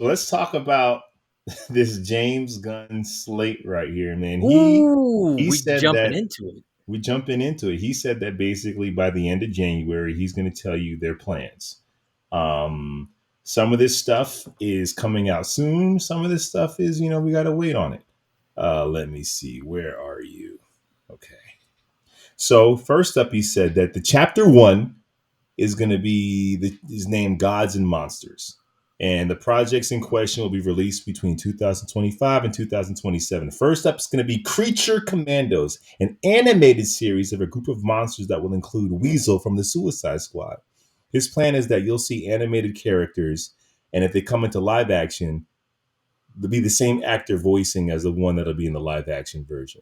So let's talk about this James Gunn slate right here, man. Ooh, He we said jumping that into it. we jumping into it. He said that basically by the end of January, he's going to tell you their plans. Um, some of this stuff is coming out soon. Some of this stuff is, we got to wait on it. Let me see. Where are you? Okay. So first up, he said that the chapter one is going to be is named Gods and Monsters. And the projects in question will be released between 2025 and 2027. First up is going to be Creature Commandos, an animated series of a group of monsters that will include Weasel from the Suicide Squad. His plan is that you'll see animated characters, and if they come into live action, they'll be the same actor voicing as the one that'll be in the live action version.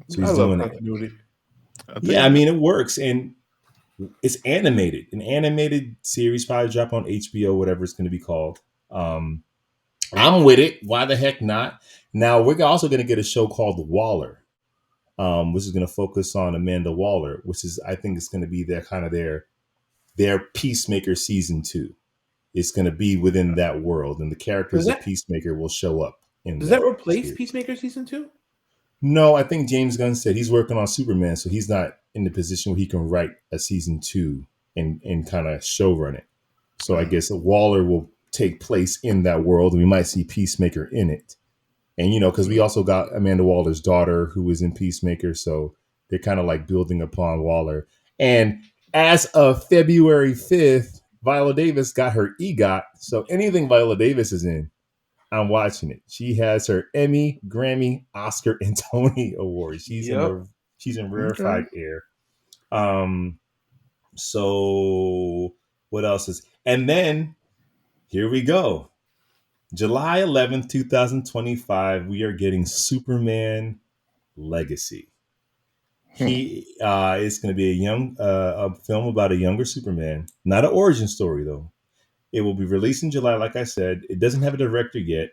So I he's love doing it. continuity. Yeah, I mean, it works. And it's animated. An animated series probably drop on HBO, whatever it's going to be called. Um, I'm with it. Why the heck not? Now we're also going to get a show called Waller, which is going to focus on Amanda Waller, which is I think it's going to be their Peacemaker season 2. It's going to be within that world, and the characters of Peacemaker will show up in Does that that replace series. Peacemaker season 2? No, I think James Gunn said he's working on Superman, so he's not in the position where he can write a season 2 and kind of showrun it. So I guess Waller will take place in that world, and we might see Peacemaker in it. And because we also got Amanda Waller's daughter who was in Peacemaker, so they're kind of like building upon Waller. And as of February 5th, Viola Davis got her EGOT. So anything Viola Davis is in, I'm watching it. She has her Emmy, Grammy, Oscar, and Tony awards. She's in rarefied air. So what else is? And then here we go. July 11th, 2025, we are getting Superman Legacy. He it's going to be a film about a younger Superman, not an origin story though. It will be released in July, like I said. It doesn't have a director yet.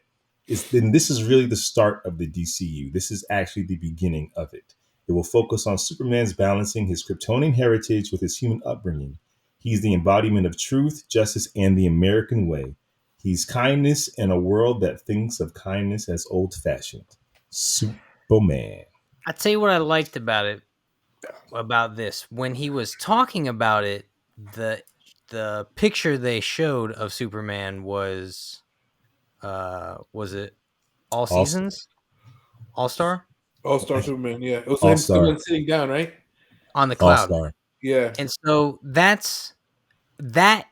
This is really the start of the DCU. This is actually the beginning of it. It will focus on Superman's balancing his Kryptonian heritage with his human upbringing. He's the embodiment of truth, justice, and the American way. He's kindness in a world that thinks of kindness as old-fashioned. Superman. I'll tell you what I liked about this. When he was talking about it, the picture they showed of Superman was it All Seasons? All-Star? All-Star Superman, yeah. It was All-Star. him sitting down, right? On the cloud. All-Star. Yeah. And so that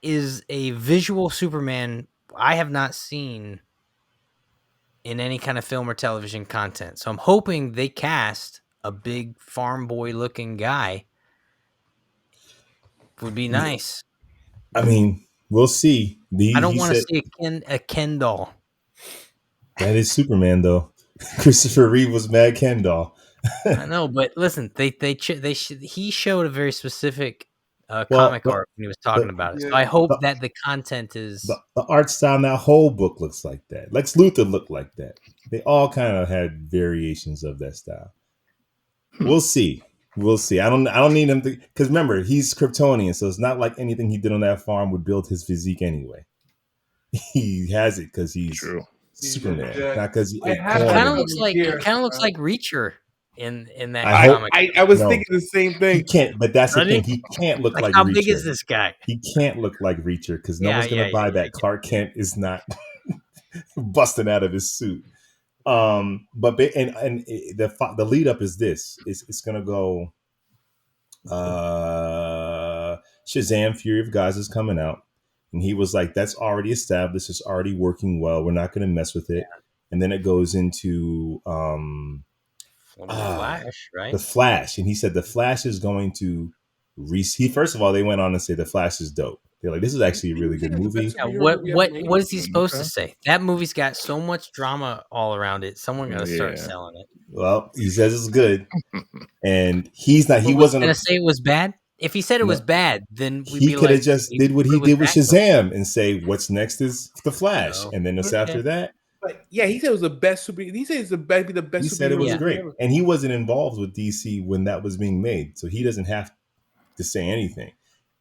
is a visual Superman I have not seen in any kind of film or television content. So I'm hoping they cast a big farm boy looking guy. Would be nice. I mean, we'll see. I don't want to see a Ken doll. That is Superman, though. Christopher Reeve was Mad Ken doll. I know, but listen, he showed a very specific comic art when he was talking about it. So I hope that the content is the art style in that whole book looks like that. Lex Luthor looked like that. They all kind of had variations of that style. We'll see. We'll see. I don't need him to, because remember, he's Kryptonian, so it's not like anything he did on that farm would build his physique anyway. He has it because he's Superman, not because he kind of looks like Reacher in that comic. I was thinking the same thing. He can't, but that's the thing. He can't look like how Reacher. big is this guy? He can't look like Reacher because no one's gonna buy that. Clark Kent is not busting out of his suit. But the lead up is this. It's gonna go. Shazam! Fury of Gods is coming out, and he was like, "That's already established. It's already working well. We're not gonna mess with it." And then it goes into Flash, right? The Flash, and he said the Flash is going to first of all, they went on to say the Flash is dope. They're like, this is actually a really good movie. Yeah, what is he supposed to say? That movie's got so much drama all around it. Someone got to start selling it. Well, he says it's good, and he wasn't going to say it was bad. If he said it was bad, then he could have just did what he did with Shazam and say, "What's next is the Flash," and then after that. But yeah, he said it was the best super. He said it's the best. He said it was great, and he wasn't involved with DC when that was being made, so he doesn't have to say anything.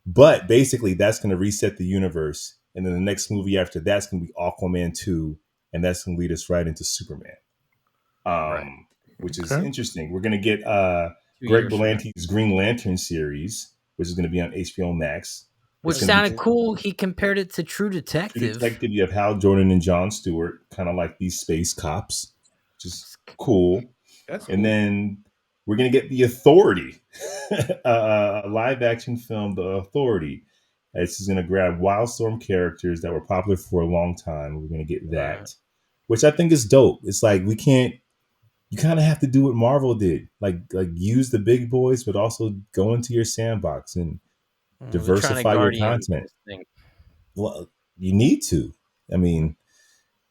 But basically, that's going to reset the universe, and then the next movie after that's going to be Aquaman 2, and that's going to lead us right into Superman. Right. Which is interesting. We're going to get 2 Greg years from now. Berlanti's Green Lantern series, which is going to be on HBO Max. Which It's gonna sounded cool. He compared it to True Detective. Detective, you have Hal Jordan and Jon Stewart, kind of like these space cops, which is cool. That's And cool. then we're gonna get The Authority, a live action film, The Authority. This is gonna grab Wildstorm characters that were popular for a long time. We're gonna get that, Right. which I think is dope. It's like we can't. You kind of have to do what Marvel did, like use the big boys, but also go into your sandbox and They're trying to diversify your Guardians content. this thing. Well, you need to. I mean,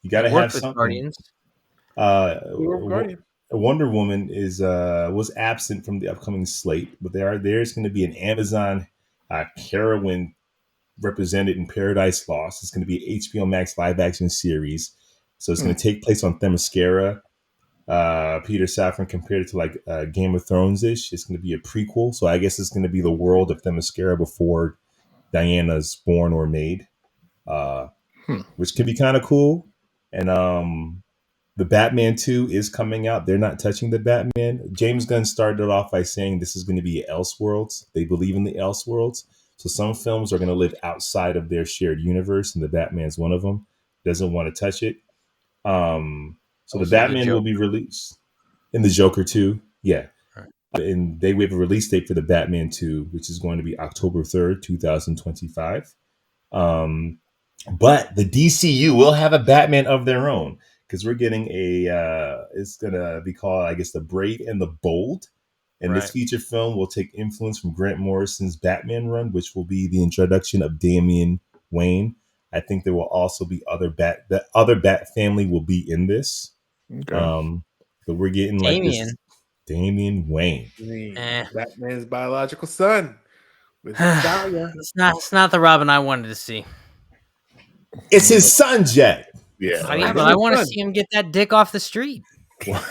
you got It to have worked with something. Guardians. Guardian. Wonder Woman is was absent from the upcoming slate, but there's going to be an Amazon heroine represented in Paradise Lost. It's going to be an HBO Max live action series, so it's going to take place on Themyscira. Peter Safran compared it to like Game of Thrones ish. It's going to be a prequel, so I guess it's going to be the world of Themyscira before Diana's born or made, which can be kind of cool. And the Batman 2 is coming out. They're not touching the Batman. James Gunn started off by saying this is going to be Elseworlds. They believe in the Elseworlds. So some films are going to live outside of their shared universe, and the Batman's one of them. Doesn't want to touch it. So the Batman will be released in the Joker 2. Yeah. Right. And they have a release date for the Batman 2, which is going to be October 3rd, 2025. But the DCU will have a Batman of their own because we're getting it's going to be called, I guess, The Brave and the Bold. And this feature film will take influence from Grant Morrison's Batman run, which will be the introduction of Damian Wayne. I think there will also be the other Bat family will be in this. Okay. But we're getting like this Damian Wayne. Batman's biological son. With Talia. It's not the Robin I wanted to see. It's his son, Jack. Yeah. But I want to see him get that dick off the street. I'm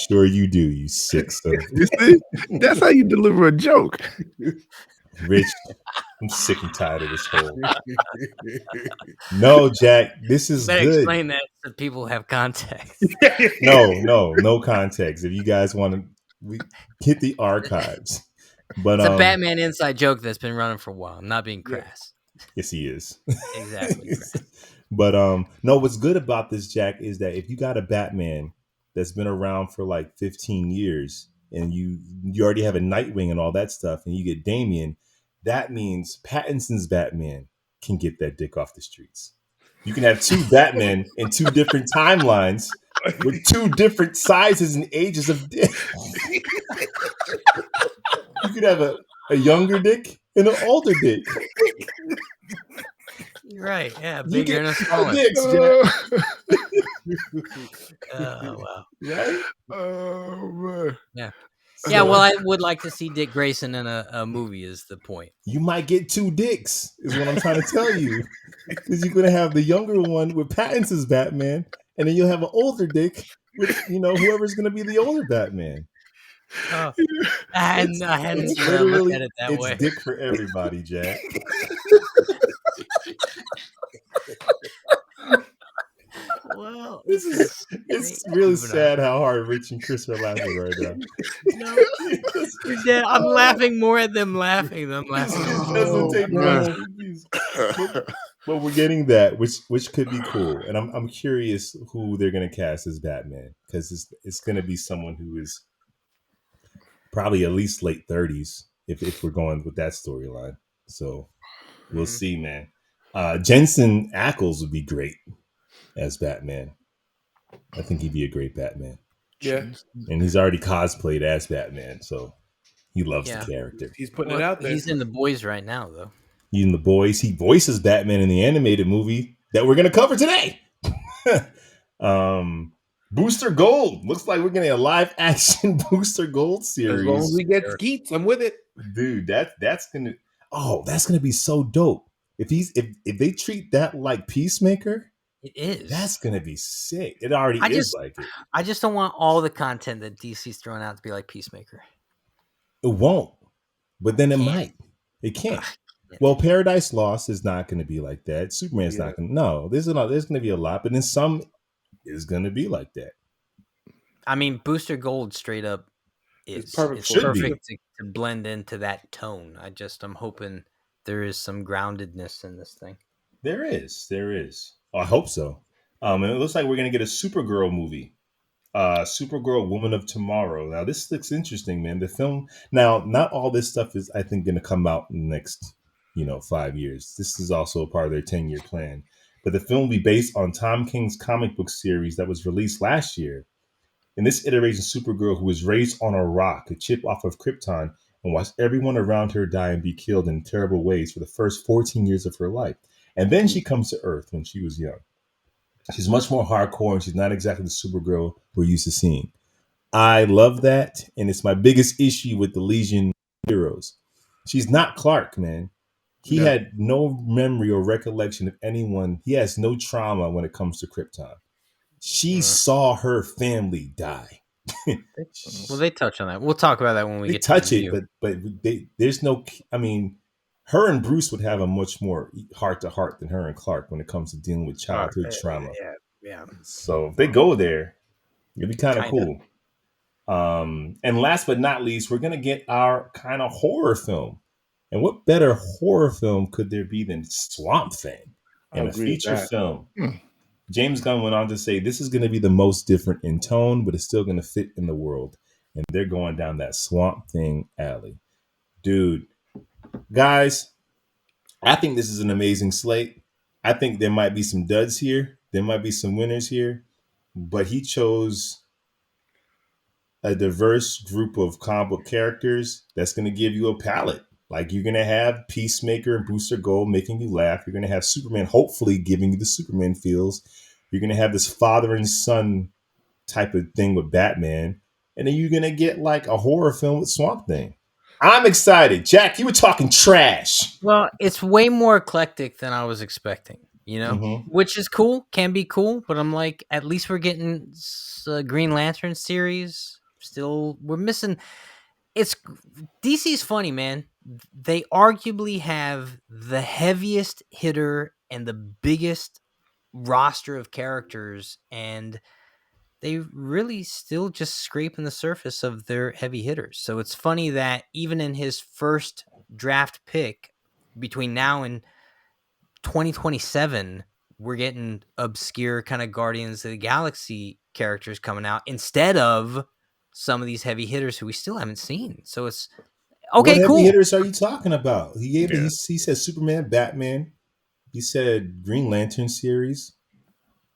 sure you do, you sick son. You see? That's how you deliver a joke. Rich, I'm sick and tired of this whole. No, Jack, this is good. Explain that so people have context. No context. If you guys want to, we hit the archives. But it's a Batman inside joke that's been running for a while. I'm not being crass. Yes, he is. Exactly. But no, what's good about this, Jack, is that if you got a Batman that's been around for like 15 years and you already have a Nightwing and all that stuff, and you get Damian, that means Pattinson's Batman can get that dick off the streets. You can have two Batmen in two different timelines with two different sizes and ages of dick. You could have a younger dick and an older dick. Right, yeah, bigger and a smaller. Dicks, Oh, wow. Right? Oh, man. Yeah. Yeah, well, I would like to see Dick Grayson in a movie is the point. You might get two dicks, is what I'm trying to tell you. Because you're going to have the younger one with Pattinson's Batman, and then you'll have an older dick with, whoever's going to be the older Batman. Oh, I hadn't looked at it that way. It's dick for everybody, Jack. Well, it's really sad how hard Rich and Chris are laughing right now. No, you're dead. I'm laughing more at them laughing than laughing. But we're getting that, which could be cool, and I'm curious who they're going to cast as Batman, because it's going to be someone who is probably at least late 30s if we're going with that storyline. So we'll see, man. Jensen Ackles would be great as Batman. I think he'd be a great Batman. Yeah. And he's already cosplayed as Batman, so he loves the character. He's putting it out there. He's in The Boys right now, though. He's in The Boys. He voices Batman in the animated movie that we're going to cover today. Booster Gold. Looks like we're getting a live action Booster Gold series. As long as we get Skeets, I'm with it. Dude, that's gonna be so dope. If they treat that like Peacemaker, it is. That's gonna be sick. It already is like it. I just don't want all the content that DC's throwing out to be like Peacemaker. It won't, but then it might. It can't. Well, Paradise Lost is not going to be like that. Superman's not going to. No, there's going to be a lot, but then some is going to be like that. I mean, Booster Gold straight up is perfect to blend into that tone. I'm hoping there is some groundedness in this thing. There is. Oh, I hope so. And it looks like we're going to get a Supergirl movie. Supergirl, Woman of Tomorrow. Now, this looks interesting, man. The film. Now, not all this stuff is, I think, going to come out in the next, 5 years. This is also a part of their 10-year plan. But the film will be based on Tom King's comic book series that was released last year. In this iteration, Supergirl, who was raised on a rock, a chip off of Krypton, and watched everyone around her die and be killed in terrible ways for the first 14 years of her life. And then she comes to Earth when she was young. She's much more hardcore, and she's not exactly the Supergirl we're used to seeing. I love that, and it's my biggest issue with the Legion heroes. She's not Clark, man. He had no memory or recollection of anyone. He has no trauma when it comes to Krypton. She saw her family die. Well, they touch on that. We'll talk about that when we get touch to it, but there's no. I mean, her and Bruce would have a much more heart to heart than her and Clark when it comes to dealing with childhood trauma. Yeah. So if they go there, it'd be kind of cool. And last but not least, we're gonna get our kind of horror film. And what better horror film could there be than Swamp Thing in a feature film? James Gunn went on to say this is going to be the most different in tone, but it's still going to fit in the world. And they're going down that Swamp Thing alley. Dude, guys, I think this is an amazing slate. I think there might be some duds here. There might be some winners here. But he chose a diverse group of comic book characters that's going to give you a palette. Like you're going to have Peacemaker and Booster Gold making you laugh. You're going to have Superman hopefully giving you the Superman feels. You're going to have this father and son type of thing with Batman. And then you're going to get like a horror film with Swamp Thing. I'm excited. Jack, you were talking trash. Well, it's way more eclectic than I was expecting, which is cool, can be cool. But I'm like, at least we're getting a Green Lantern series. Still, we're missing. DC's funny, man. They arguably have the heaviest hitter and the biggest roster of characters, and they really still just scraping the surface of their heavy hitters. So it's funny that even in his first draft pick between now and 2027, we're getting obscure kind of Guardians of the Galaxy characters coming out instead of some of these heavy hitters who we still haven't seen. So it's okay. What cool. heavy hitters are you talking about? He said Superman, Batman. He said Green Lantern series.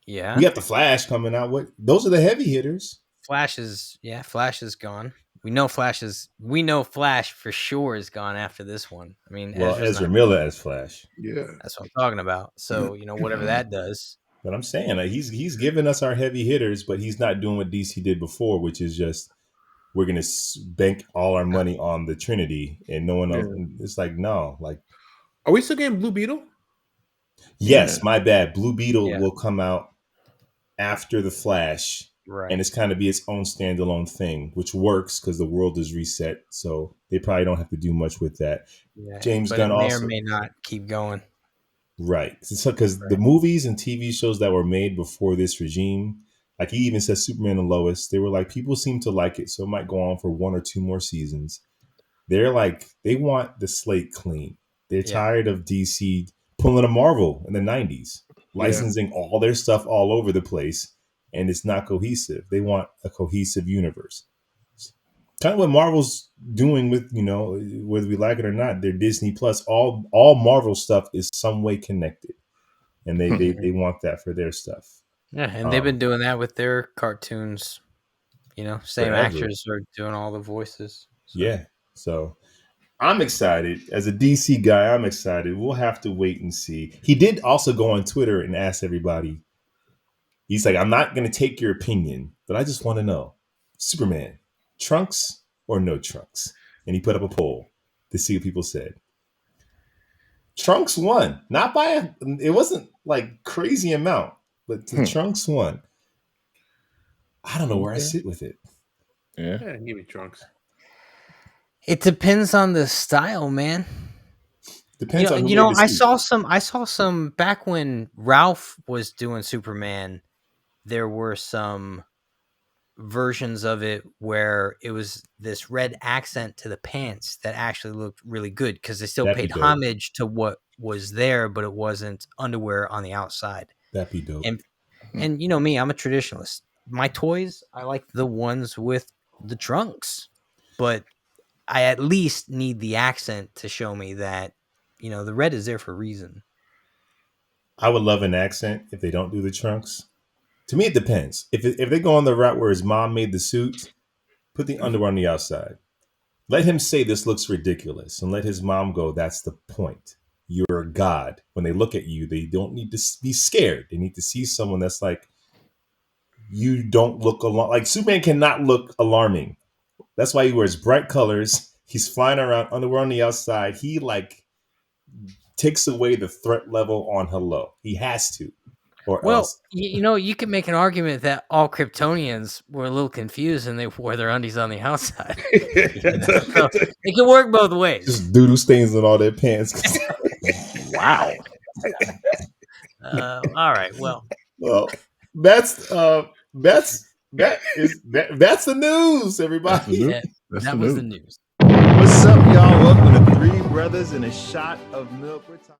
Yeah, we got the Flash coming out. What? Those are the heavy hitters. Flash is gone. We know Flash for sure is gone after this one. I mean, Ezra Miller as Flash. Yeah, that's what I'm talking about. So whatever that does. But I'm saying he's giving us our heavy hitters, but he's not doing what DC did before, which is just we're gonna bank all our money on the Trinity and no one else. It's like no, like are we still getting Blue Beetle? Yes, my bad. Blue Beetle will come out after the Flash, right? And it's kind of be its own standalone thing, which works because the world is reset, so they probably don't have to do much with that. Yeah, James but Gunn it may also or may not keep going. Right. Because the movies and TV shows that were made before this regime, like he even says Superman and Lois, they were like, people seem to like it, so it might go on for 1 or 2 more seasons. They're like, they want the slate clean. They're tired of DC pulling a Marvel in the 90s, licensing all their stuff all over the place, and it's not cohesive. They want a cohesive universe. Kind of what Marvel's doing with, whether we like it or not, their Disney Plus, all Marvel stuff is some way connected. And they want that for their stuff. Yeah, and they've been doing that with their cartoons. Same forever. Actors are doing all the voices. So. Yeah. So I'm excited. As a DC guy, I'm excited. We'll have to wait and see. He did also go on Twitter and ask everybody. He's like, I'm not going to take your opinion, but I just want to know, Superman, trunks or no trunks? And he put up a poll to see what people said. Trunks won. Not by it wasn't like crazy amount, but the Trunks won. I don't know where I sit with it. Yeah, give me Trunks. It depends on the style, man. Depends on who made the I suit. saw some back when Ralph was doing Superman. There were some versions of it where it was this red accent to the pants that actually looked really good because they still That'd be paid dope. homage to what was there, but it wasn't underwear on the outside. That'd be dope. And you know me, I'm a traditionalist. My toys, I like the ones with the trunks, but I at least need the accent to show me that, you know, the red is there for a reason. I would love an accent if they don't do the trunks. To me, it depends. If they go on the route where his mom made the suit, put the underwear on the outside. Let him say this looks ridiculous, and let his mom go, that's the point. You're a god. When they look at you, they don't need to be scared. They need to see someone that's like, you don't look like Superman cannot look alarming. That's why he wears bright colors. He's flying around underwear on the outside. He like takes away the threat level on hello. He has to, or Well, else. you know, you can make an argument that all Kryptonians were a little confused and they wore their undies on the outside. So it can work both ways. Just doodle stains on all their pants. Wow. All right. Well, that's the news, everybody. that was the news. What's up, y'all? Welcome to Three Brothers and a Shot of Milk.